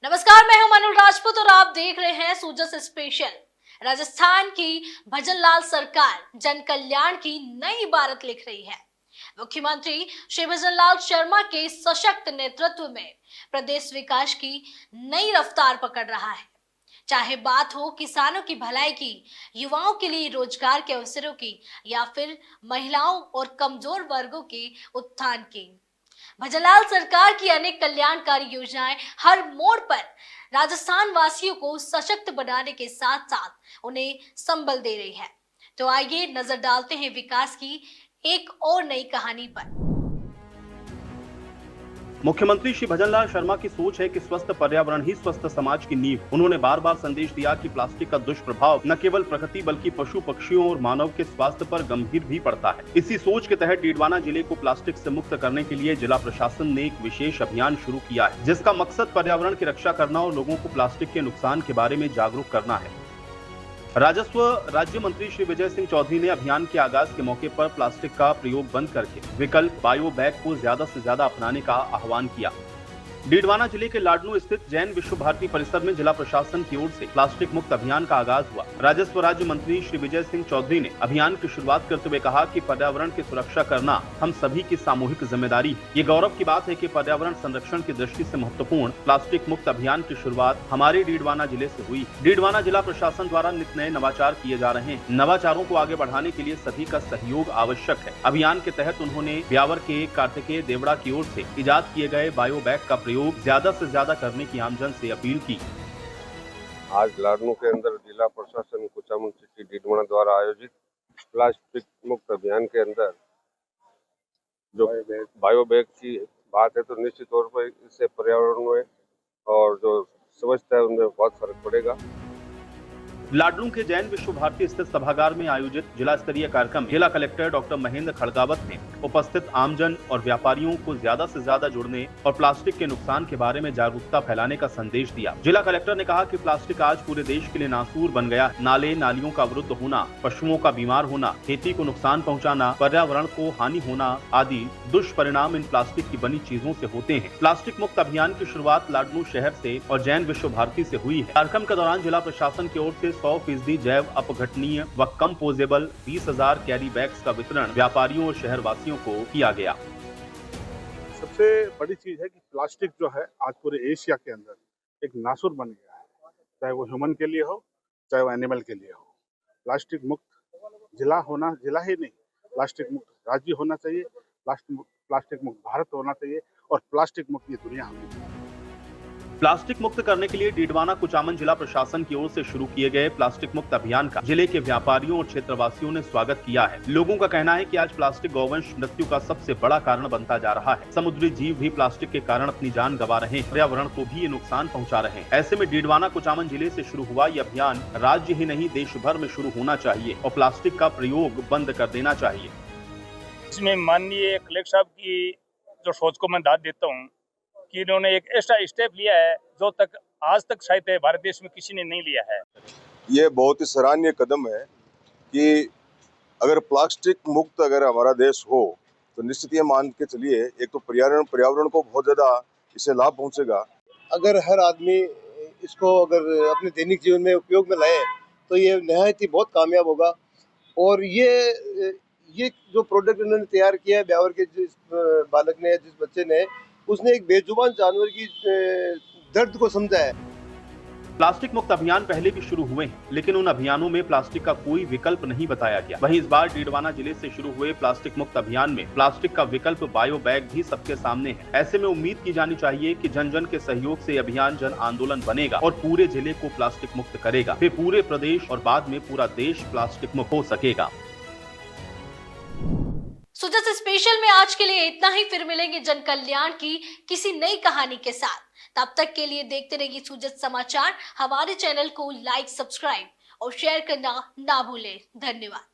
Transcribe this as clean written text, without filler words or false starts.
नमस्कार, मैं हूं मनुल राजपूत और आप देख रहे हैं सूजस स्पेशल। राजस्थान की भजनलाल सरकार जन कल्याण की नई इबारत लिख रही है। मुख्यमंत्री श्री भजनलाल शर्मा के सशक्त नेतृत्व में प्रदेश विकास की नई रफ्तार पकड़ रहा है। चाहे बात हो किसानों की भलाई की, युवाओं के लिए रोजगार के अवसरों की या फिर महिलाओं और कमजोर वर्गों के उत्थान की, भजनलाल सरकार की अनेक कल्याणकारी योजनाएं हर मोड़ पर राजस्थान वासियों को सशक्त बनाने के साथ साथ उन्हें संबल दे रही है। तो आइए नजर डालते हैं विकास की एक और नई कहानी पर। मुख्यमंत्री श्री भजनलाल शर्मा की सोच है कि स्वस्थ पर्यावरण ही स्वस्थ समाज की नींव। उन्होंने बार बार संदेश दिया कि प्लास्टिक का दुष्प्रभाव न केवल प्रकृति बल्कि पशु पक्षियों और मानव के स्वास्थ्य पर गंभीर भी पड़ता है। इसी सोच के तहत डीडवाना जिले को प्लास्टिक से मुक्त करने के लिए जिला प्रशासन ने एक विशेष अभियान शुरू किया है, जिसका मकसद पर्यावरण की रक्षा करना और लोगों को प्लास्टिक के नुकसान के बारे में जागरूक करना है। राजस्व राज्य मंत्री श्री विजय सिंह चौधरी ने अभियान के आगाज के मौके पर प्लास्टिक का प्रयोग बंद करके विकल्प बायो बैग को ज्यादा से ज्यादा अपनाने का आह्वान किया। डीडवाना जिले के लाडनू स्थित जैन विश्व भारती परिसर में जिला प्रशासन की ओर से प्लास्टिक मुक्त अभियान का आगाज हुआ। राजस्व राज्य मंत्री श्री विजय सिंह चौधरी ने अभियान की शुरुआत करते हुए कहा कि पर्यावरण की सुरक्षा करना हम सभी की सामूहिक जिम्मेदारी है। ये गौरव की बात है कि पर्यावरण संरक्षण की दृष्टि से महत्वपूर्ण प्लास्टिक मुक्त अभियान की शुरुआत हमारे डीडवाना जिले से हुई। डीडवाना जिला प्रशासन द्वारा नित नए नवाचार किए जा रहे हैं। नवाचारों को आगे बढ़ाने के लिए सभी का सहयोग आवश्यक है। अभियान के तहत उन्होंने ब्यावर के कार्तिकेय देवड़ा की ओर से इजाद किए गए बायो बैग का प्रयोग ज्यादा से ज्यादा करने की आमजन से अपील की। आज लाडनू के अंदर जिला प्रशासन कुचामन सिटी डीडवाना द्वारा आयोजित प्लास्टिक मुक्त अभियान के अंदर जो बायो बैग की बात है, तो निश्चित तौर पर इससे पर्यावरण में और जो स्वच्छता है उनमें बहुत फर्क पड़ेगा। लाडनू के जैन विश्व भारती स्थित सभागार में आयोजित जिला स्तरीय कार्यक्रम जिला कलेक्टर डॉक्टर महेंद्र खड़गावत ने उपस्थित आमजन और व्यापारियों को ज्यादा से ज्यादा जुड़ने और प्लास्टिक के नुकसान के बारे में जागरूकता फैलाने का संदेश दिया। जिला कलेक्टर ने कहा कि प्लास्टिक आज पूरे देश के लिए नासूर बन गया। नाले नालियों का अवरुद्ध होना, पशुओं का बीमार होना, खेती को नुकसान पहुँचाना, पर्यावरण को हानि होना आदि दुष्परिणाम इन प्लास्टिक की बनी चीजों से होते हैं। प्लास्टिक मुक्त अभियान की शुरुआत लाडनू शहर से और जैन विश्व भारती से हुई है। कार्यक्रम के दौरान जिला प्रशासन की ओर से 100% जैव अपघटनीय व कंपोजेबल 20,000 कैरी बैग्स का वितरण व्यापारियों और शहरवासियों को किया गया। सबसे बड़ी चीज है कि प्लास्टिक जो है आज पूरे एशिया के अंदर एक नासुर बन गया है, चाहे वो ह्यूमन के लिए हो चाहे वो एनिमल के लिए हो। प्लास्टिक मुक्त जिला ही नहीं, प्लास्टिक मुक्त राज्य होना चाहिए, प्लास्टिक मुक्त भारत होना चाहिए और प्लास्टिक मुक्त ये दुनिया होनी चाहिए। प्लास्टिक मुक्त करने के लिए डीडवाना कुचामन जिला प्रशासन की ओर से शुरू किए गए प्लास्टिक मुक्त अभियान का जिले के व्यापारियों और क्षेत्रवासियों ने स्वागत किया है। लोगों का कहना है कि आज प्लास्टिक गौवंश मृत्यु का सबसे बड़ा कारण बनता जा रहा है। समुद्री जीव भी प्लास्टिक के कारण अपनी जान गंवा रहे हैं, पर्यावरण को भी ये नुकसान पहुँचा रहे हैं। ऐसे में डीडवाना कुचामन जिले से शुरू हुआ ये अभियान राज्य ही नहीं देश भर में शुरू होना चाहिए और प्लास्टिक का प्रयोग बंद कर देना चाहिए। इसमें माननीय कलेक्टर साहब की जो सोच को मैं दाद देता हूँ कि इन्होंने एक ऐसा स्टेप लिया है जो तक आज तक शायद भारत देश में किसी ने नहीं लिया है। ये बहुत ही सराहनीय कदम है कि अगर प्लास्टिक मुक्त अगर हमारा देश हो तो निश्चित ये मान के चलिए, एक तो पर्यावरण को बहुत ज्यादा इससे लाभ पहुंचेगा। अगर हर आदमी इसको अगर अपने दैनिक जीवन में उपयोग में लाए तो ये निहायत ही बहुत कामयाब होगा। और ये जो प्रोडक्ट इन्होंने तैयार किया है, ब्यावर के जिस बालक ने, जिस बच्चे ने, उसने एक बेजुबान जानवर की दर्द को समझा है। प्लास्टिक मुक्त अभियान पहले भी शुरू हुए हैं, लेकिन उन अभियानों में प्लास्टिक का कोई विकल्प नहीं बताया गया। वहीं इस बार डीडवाना जिले से शुरू हुए प्लास्टिक मुक्त अभियान में प्लास्टिक का विकल्प बायो बैग भी सबके सामने है। ऐसे में उम्मीद की जानी चाहिए कि जन जन के सहयोग से अभियान जन आंदोलन बनेगा और पूरे जिले को प्लास्टिक मुक्त करेगा। फिर पूरे प्रदेश और बाद में पूरा देश प्लास्टिक मुक्त हो सकेगा। सूजस स्पेशल में आज के लिए इतना ही। फिर मिलेंगे जन कल्याण की किसी नई कहानी के साथ। तब तक के लिए देखते रहिए सूजस समाचार। हमारे चैनल को लाइक, सब्सक्राइब और शेयर करना ना भूलें। धन्यवाद।